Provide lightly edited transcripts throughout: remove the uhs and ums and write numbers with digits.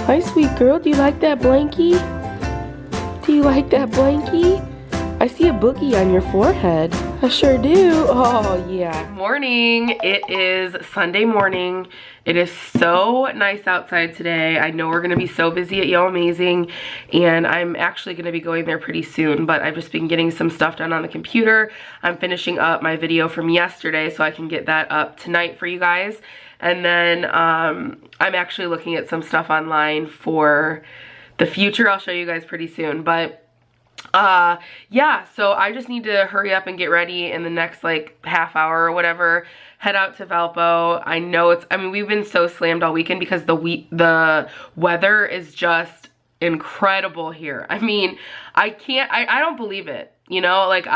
Hi, sweet girl. Do you like that blankie? Do you like that blankie? I see a boogie on your forehead. I sure do. Oh, yeah. Morning. It is Sunday morning. It is so nice outside today. I know we're going to be so busy at Yo Amazing, and I'm actually going to be going there pretty soon, but I've just been getting some stuff done on the computer. I'm finishing up my video from yesterday so I can get that up tonight for you guys. And then I'm actually looking at some stuff online for the future. I'll show you guys pretty soon, but yeah, so I just need to hurry up and get ready in the next like half hour or whatever, head out to Valpo. I know we've been so slammed all weekend because the weather is just incredible here. I mean, I don't believe it, you know, like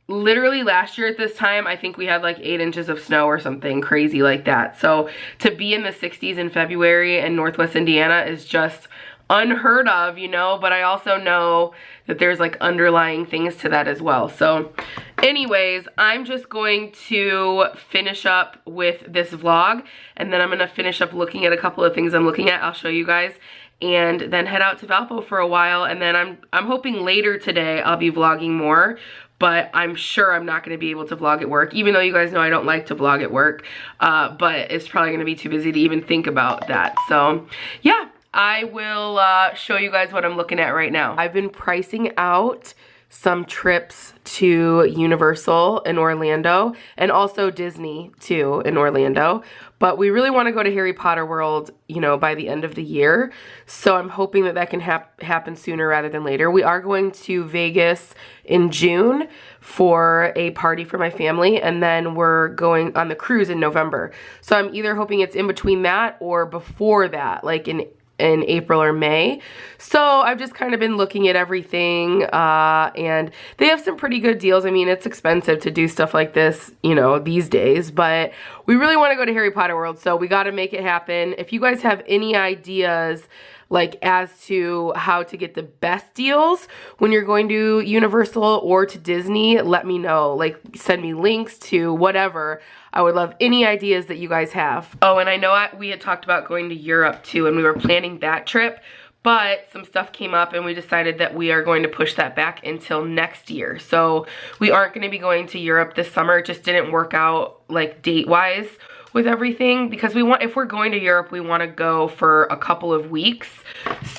literally last year at this time, I think we had like 8 inches of snow or something crazy like that. So to be in the 60s in February in Northwest Indiana is just unheard of, you know, but I also know that there's like underlying things to that as well. So anyways, I'm just going to finish up with this vlog, and then I'm gonna finish up looking at a couple of things I'm looking at. I'll show you guys, and then head out to Valpo for a while, and then I'm hoping later today I'll be vlogging more, but I'm sure I'm not going to be able to vlog at work, even though you guys know I don't like to vlog at work, but it's probably going to be too busy to even think about that. So yeah, I will show you guys what I'm looking at right now. I've been pricing out some trips to Universal in Orlando, and also Disney too in Orlando, but we really want to go to Harry Potter World, you know, by the end of the year, so I'm hoping that that can happen sooner rather than later. We are going to Vegas in June for a party for my family, and then we're going on the cruise in November, so I'm either hoping it's in between that or before that, like in April or May. So I've just kind of been looking at everything, and they have some pretty good deals. I mean, it's expensive to do stuff like this, you know, these days, but we really want to go to Harry Potter World, so we got to make it happen. If you guys have any ideas like as to how to get the best deals when you're going to Universal or to Disney, let me know. Like, send me links to whatever. I would love any ideas that you guys have. Oh, and I know we had talked about going to Europe too, and we were planning that trip, but some stuff came up and we decided that we are going to push that back until next year. So we aren't going to be going to Europe this summer. It just didn't work out like date-wise with everything, because if we're going to Europe, we want to go for a couple of weeks.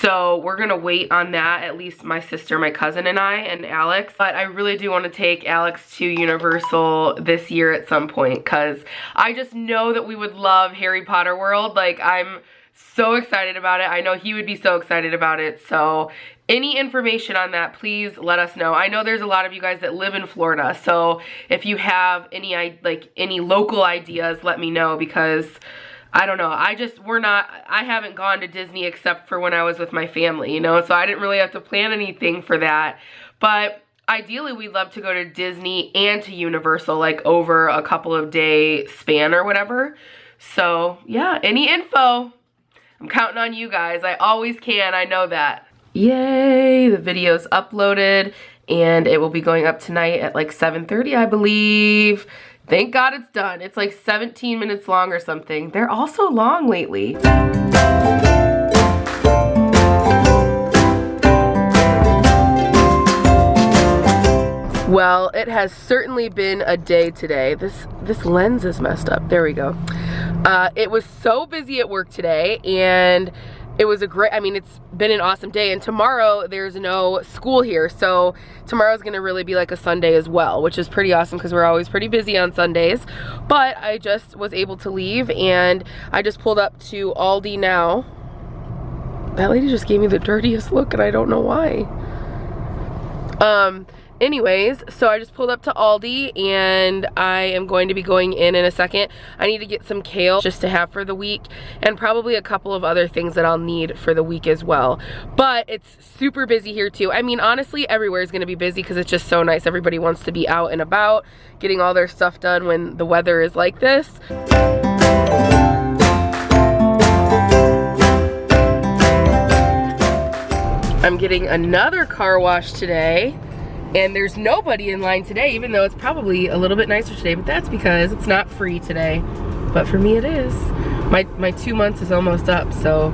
So we're gonna wait on that, at least my sister, my cousin, and I, and Alex. But I really do want to take Alex to Universal this year at some point, because I just know that we would love Harry Potter World. Like, I'm so excited about it. I know he would be so excited about it. So any information on that, please let us know. I know there's a lot of you guys that live in Florida, so if you have any local ideas, let me know, because I don't know, I haven't gone to Disney except for when I was with my family, you know, so I didn't really have to plan anything for that. But ideally, we'd love to go to Disney and to Universal, like over a couple of day span or whatever. So yeah, any info, I'm counting on you guys. I always can, I know that. Yay, the video's uploaded, and it will be going up tonight at like 7:30, I believe. Thank God it's done. It's like 17 minutes long or something. They're all so long lately. Well, it has certainly been a day today. This lens is messed up. There we go. It was so busy at work today, and it was it's been an awesome day, and tomorrow there's no school here, so tomorrow's gonna really be like a Sunday as well, which is pretty awesome because we're always pretty busy on Sundays. But I just was able to leave, and I just pulled up to Aldi now. That lady just gave me the dirtiest look, and I don't know why. Anyways, so I just pulled up to Aldi, and I am going to be going in a second. I need to get some kale just to have for the week, and probably a couple of other things that I'll need for the week as well. But it's super busy here too. I mean, honestly, everywhere is going to be busy because it's just so nice. Everybody wants to be out and about, getting all their stuff done when the weather is like this. I'm getting another car wash today. And there's nobody in line today, even though it's probably a little bit nicer today, but that's because it's not free today. but for me it is. My 2 months is almost up, so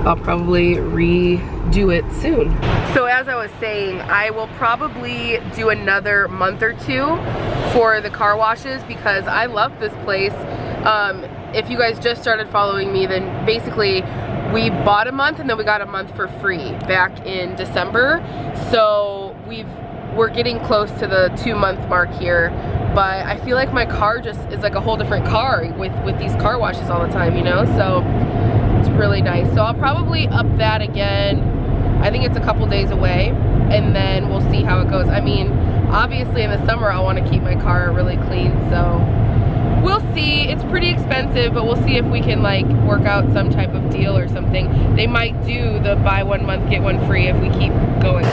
I'll probably redo it soon. So as I was saying, I will probably do another month or two for the car washes because I love this place. If you guys just started following me, then basically we bought a month and then we got a month for free back in December. So we're getting close to the 2-month mark here, but I feel like my car just is like a whole different car with these car washes all the time, you know? So it's really nice. So I'll probably up that again. I think it's a couple days away, and then we'll see how it goes. I mean, obviously in the summer I want to keep my car really clean, so we'll see. It's pretty expensive, but we'll see if we can like work out some type of deal or something. They might do the buy 1 month get one free if we keep going.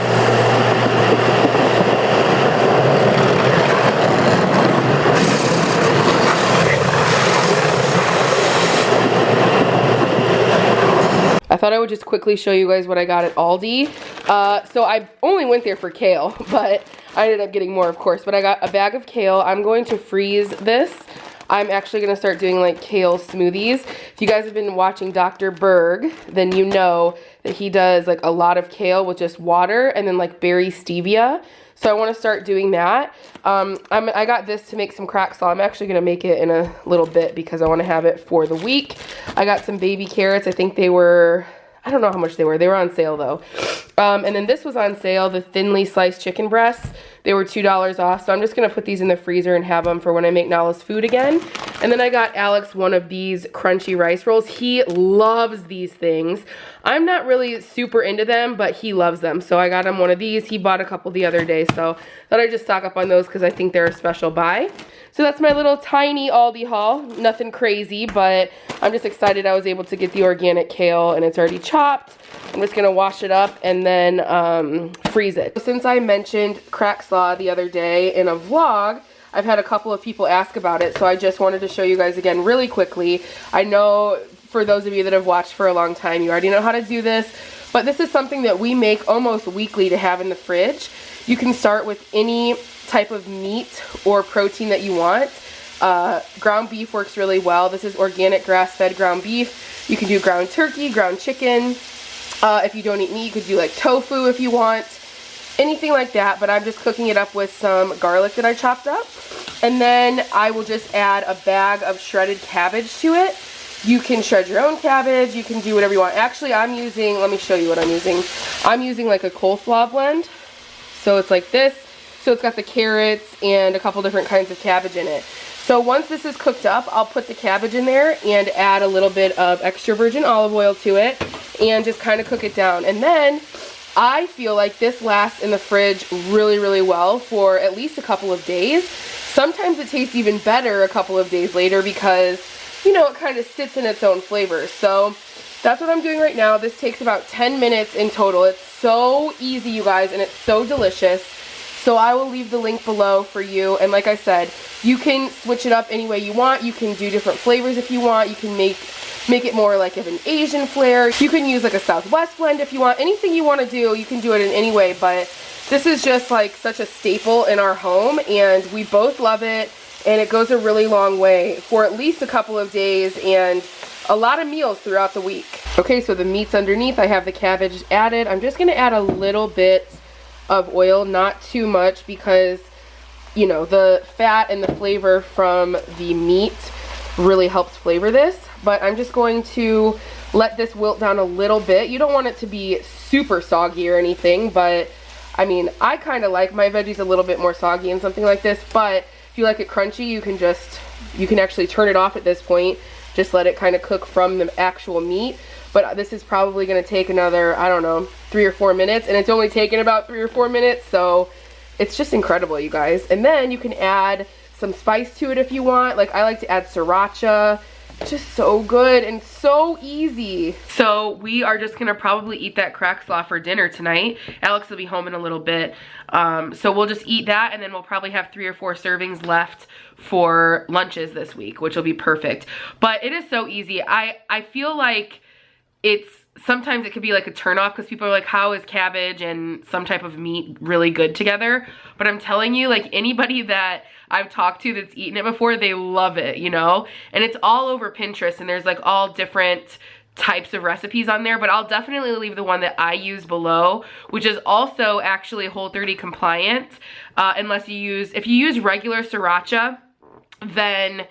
I thought I would just quickly show you guys what I got at Aldi. So I only went there for kale, but I ended up getting more, of course. But I got a bag of kale. I'm going to freeze this. I'm actually going to start doing like kale smoothies. If you guys have been watching Dr. Berg, then you know that he does like a lot of kale with just water and then like berry stevia. So I want to start doing that. I got this to make some crack slaw. I'm actually going to make it in a little bit because I want to have it for the week. I got some baby carrots. I think they were, I don't know how much they were. They were on sale though. And then this was on sale, the thinly sliced chicken breasts. They were $2 off. So I'm just going to put these in the freezer and have them for when I make Nala's food again. And then I got Alex one of these crunchy rice rolls. He loves these things. I'm not really super into them, but he loves them. So I got him one of these. He bought a couple the other day. So thought I'd just stock up on those because I think they're a special buy. So that's my little tiny Aldi haul. Nothing crazy, but I'm just excited I was able to get the organic kale and it's already chopped. I'm just going to wash it up and then freeze it. Since I mentioned crack slaw the other day in a vlog, I've had a couple of people ask about it, so I just wanted to show you guys again really quickly. I know for those of you that have watched for a long time, you already know how to do this, but this is something that we make almost weekly to have in the fridge. You can start with any type of meat or protein that you want. Ground beef works really well. This is organic grass-fed ground beef. You can do ground turkey, ground chicken. If you don't eat meat, you could do like tofu if you want. Anything like that, but I'm just cooking it up with some garlic that I chopped up. And then I will just add a bag of shredded cabbage to it. You can shred your own cabbage. You can do whatever you want. Actually, I'm using, let me show you what I'm using. I'm using like a coleslaw blend. So it's like this. So it's got the carrots and a couple different kinds of cabbage in it. So once this is cooked up, I'll put the cabbage in there and add a little bit of extra virgin olive oil to it and just kind of cook it down. And then I feel like this lasts in the fridge really, really well for at least a couple of days. Sometimes it tastes even better a couple of days later because, you know, it kind of sits in its own flavor. So that's what I'm doing right now. This takes about 10 minutes in total. It's so easy, you guys, and it's so delicious. So I will leave the link below for you. And like I said, you can switch it up any way you want. You can do different flavors if you want. You can make it more like of an Asian flair. You can use like a Southwest blend if you want. Anything you want to do, you can do it in any way. But this is just like such a staple in our home, and we both love it. And it goes a really long way for at least a couple of days and a lot of meals throughout the week. Okay, so the meat's underneath. I have the cabbage added. I'm just going to add a little bit of oil, not too much, because you know the fat and the flavor from the meat really helps flavor this. But I'm just going to let this wilt down a little bit. You don't want it to be super soggy or anything, but I mean, I kind of like my veggies a little bit more soggy and something like this. But if you like it crunchy, you can actually turn it off at this point. Just let it kind of cook from the actual meat. But this is probably going to take another, I don't know, 3 or 4 minutes. And it's only taken about 3 or 4 minutes. So it's just incredible, you guys. And then you can add some spice to it if you want. Like I like to add sriracha. Just so good and so easy. So we are just gonna probably eat that crack slaw for dinner tonight. Alex will be home in a little bit. So we'll just eat that, and then we'll probably have 3 or 4 servings left for lunches this week, which will be perfect. But it is so easy. I feel like sometimes it could be like a turnoff because people are like, how is cabbage and some type of meat really good together? But I'm telling you, like, anybody that I've talked to that's eaten it before, they love it, you know? And it's all over Pinterest, and there's like all different types of recipes on there, but I'll definitely leave the one that I use below, which is also actually Whole30 compliant, unless if you use regular sriracha, then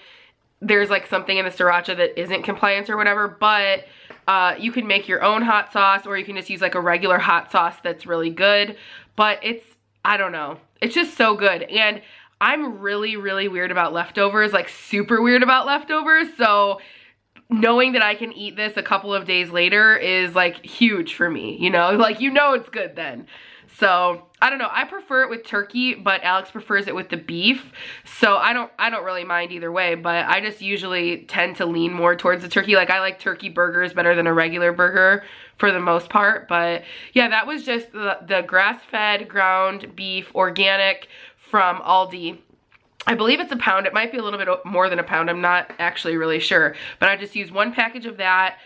there's like something in the sriracha that isn't compliant or whatever, but you can make your own hot sauce, or you can just use like a regular hot sauce that's really good. But I don't know, it's just so good. And I'm really, really weird about leftovers, like super weird about leftovers. So knowing that I can eat this a couple of days later is like huge for me, you know, like, you know, it's good then. So I don't know, I prefer it with turkey, but Alex prefers it with the beef. So I don't really mind either way, but I just usually tend to lean more towards the turkey. Like, I like turkey burgers better than a regular burger for the most part. But yeah, that was just the grass-fed ground beef organic from Aldi. I believe it's a pound. It might be a little bit more than a pound. I'm not actually really sure. But I just used one package of that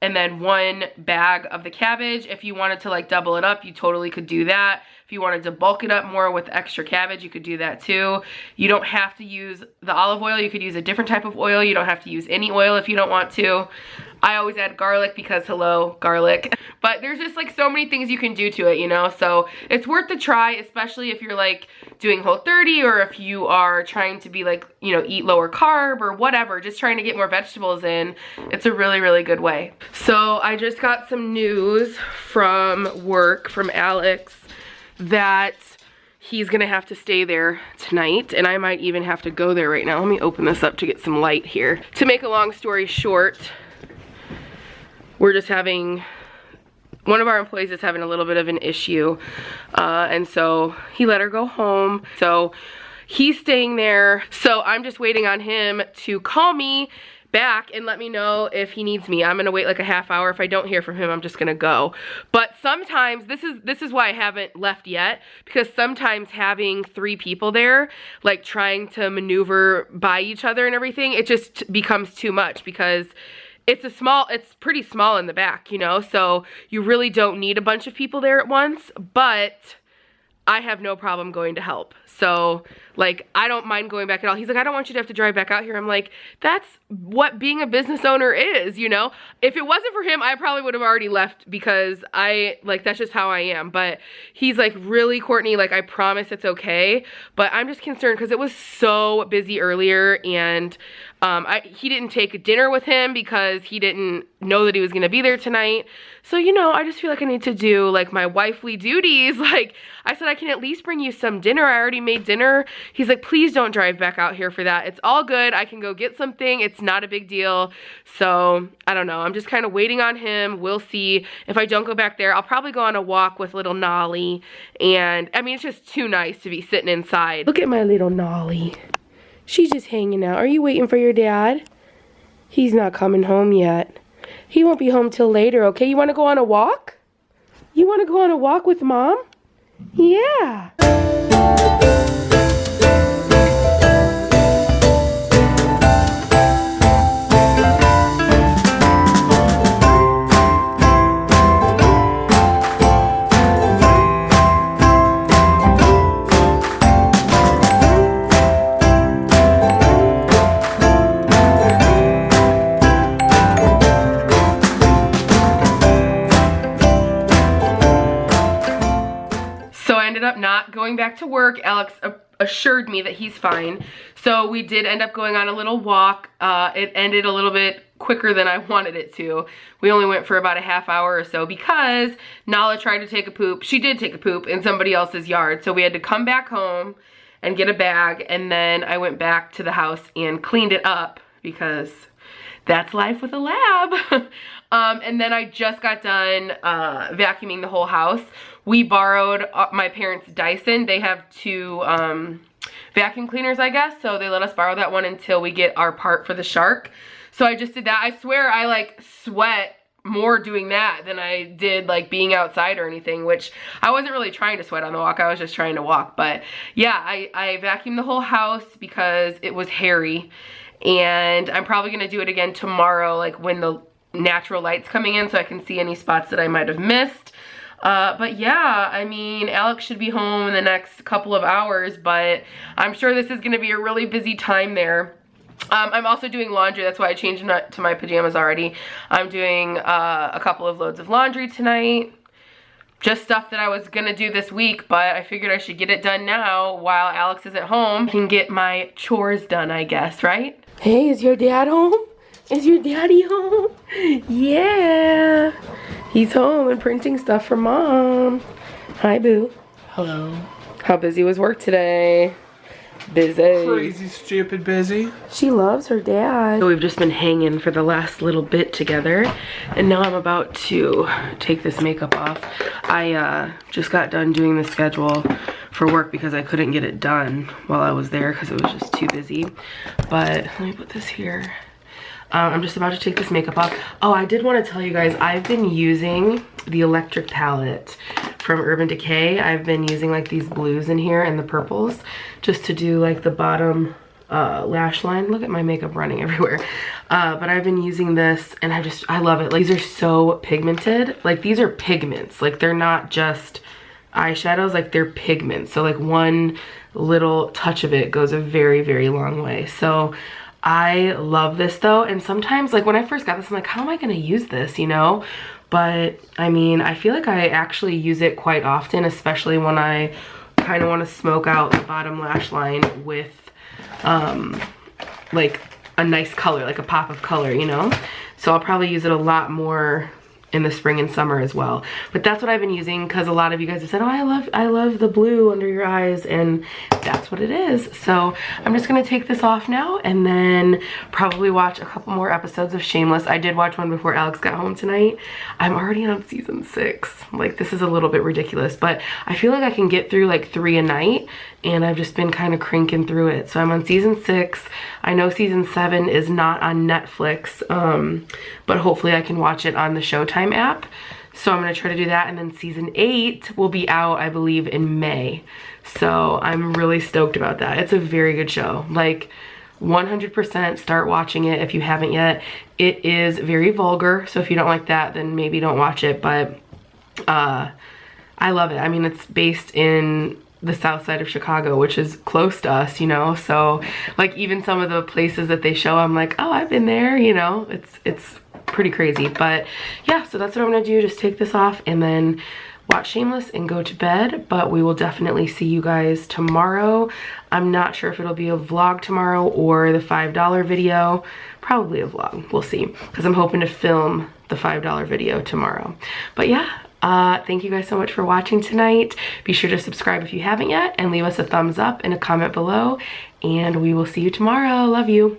and then one bag of the cabbage. If you wanted to like double it up, you totally could do that. If you wanted to bulk it up more with extra cabbage, you could do that too. You don't have to use the olive oil. You could use a different type of oil. You don't have to use any oil if you don't want to. I always add garlic because hello, garlic. But there's just like so many things you can do to it, you know? So it's worth the try, especially if you're like doing Whole30, or if you are trying to be like, you know, eat lower carb or whatever, just trying to get more vegetables in. It's a really, really good way. So I just got some news from work from Alex that he's gonna have to stay there tonight, and I might even have to go there right now. Let me open this up to get some light here. To make a long story short, we're just having, one of our employees is having a little bit of an issue, and so he let her go home. So he's staying there. So I'm just waiting on him to call me back and let me know if he needs me. I'm gonna wait like a half hour. If I don't hear from him, I'm just gonna go. But sometimes, this is why I haven't left yet, because sometimes having 3 people there, like trying to maneuver by each other and everything, it just becomes too much, because it's pretty small in the back, you know, so you really don't need a bunch of people there at once. But I have no problem going to help. So, like, I don't mind going back at all. He's like, I don't want you to have to drive back out here. I'm like, that's what being a business owner is, you know? If it wasn't for him, I probably would have already left, because that's just how I am. But he's like, really, Courtney, like, I promise it's okay. But I'm just concerned because it was so busy earlier, and he didn't take dinner with him because he didn't know that he was going to be there tonight. So, you know, I just feel like I need to do like my wifely duties. Like, I said, I can at least bring you some dinner. I already made dinner. He's like, please don't drive back out here for that. It's all good. I can go get something. It's not a big deal. So I don't know. I'm just kind of waiting on him. We'll see. If I don't go back there, I'll probably go on a walk with little Nolly. And I mean, it's just too nice to be sitting inside. Look at my little Nolly. She's just hanging out. Are you waiting for your dad? He's not coming home yet. He won't be home till later, okay? You want to go on a walk? You want to go on a walk with Mom? Yeah. Up not going back to work. Alex assured me that he's fine. So we did end up going on a little walk. It ended a little bit quicker than I wanted it to. We only went for about a half hour or so because Nala tried to take a poop. She did take a poop in somebody else's yard. So we had to come back home and get a bag, and then I went back to the house and cleaned it up because that's life with a lab. And then I just got done vacuuming the whole house. We borrowed my parents' Dyson. They have 2 vacuum cleaners, I guess, so they let us borrow that one until we get our part for the shark. So I just did that. I swear I like sweat more doing that than I did like being outside or anything, which I wasn't really trying to sweat on the walk. I was just trying to walk. But yeah, I vacuumed the whole house because it was hairy. And I'm probably gonna do it again tomorrow, like when the natural light's coming in so I can see any spots that I might have missed. But yeah, I mean, Alex should be home in the next couple of hours, but I'm sure this is gonna be a really busy time there. I'm also doing laundry. That's why I changed to my pajamas already. I'm doing a couple of loads of laundry tonight. Just stuff that I was gonna do this week, but I figured I should get it done now while Alex is at home. I can get my chores done, I guess, right? Hey, is your dad home? Is your daddy home? Yeah. He's home and printing stuff for Mom. Hi, boo. Hello. How busy was work today? Busy. Crazy, stupid busy. She loves her dad. So we've just been hanging for the last little bit together, and now I'm about to take this makeup off. I just got done doing the schedule for work because I couldn't get it done while I was there because it was just too busy. But let me put this here. I'm just about to take this makeup off. Oh, I did want to tell you guys, I've been using the electric palette from Urban Decay. I've been using like these blues in here and the purples just to do like the bottom lash line. Look at my makeup running everywhere. But I've been using this and I love it. Like, these are so pigmented. Like, these are pigments. Like, they're not just eyeshadows, like they're pigments. So like one little touch of it goes a very, very long way. So I love this though, and sometimes like when I first got this, I'm like, how am I gonna use this, you know? But I mean, I feel like I actually use it quite often, especially when I kind of want to smoke out the bottom lash line with like a nice color, like a pop of color, you know? So I'll probably use it a lot more in the spring and summer as well. But that's what I've been using because a lot of you guys have said, oh, I love the blue under your eyes, and that's what it is. So I'm just gonna take this off now and then probably watch a couple more episodes of Shameless. I did watch one before Alex got home tonight. I'm already on season 6. Like, this is a little bit ridiculous, but I feel like I can get through like 3 a night, and I've just been kind of cranking through it. So I'm on season 6. I know season 7 is not on Netflix, but hopefully I can watch it on the Showtime app. So I'm gonna try to do that, and then season 8 will be out, I believe, in May. So I'm really stoked about that. It's a very good show. Like, 100% start watching it if you haven't yet. It is very vulgar, so if you don't like that, then maybe don't watch it, but I love it. I mean, it's based in the south side of Chicago, which is close to us, you know? So like, even some of the places that they show, I'm like, oh, I've been there, you know? It's pretty crazy. But yeah, so that's what I'm gonna do. Just take this off and then watch Shameless and go to bed. But we will definitely see you guys tomorrow. I'm not sure if it'll be a vlog tomorrow or the $5 video. Probably a vlog, we'll see, because I'm hoping to film the $5 video tomorrow. But yeah, thank you guys so much for watching tonight. Be sure to subscribe if you haven't yet, and leave us a thumbs up and a comment below, and we will see you tomorrow. Love you.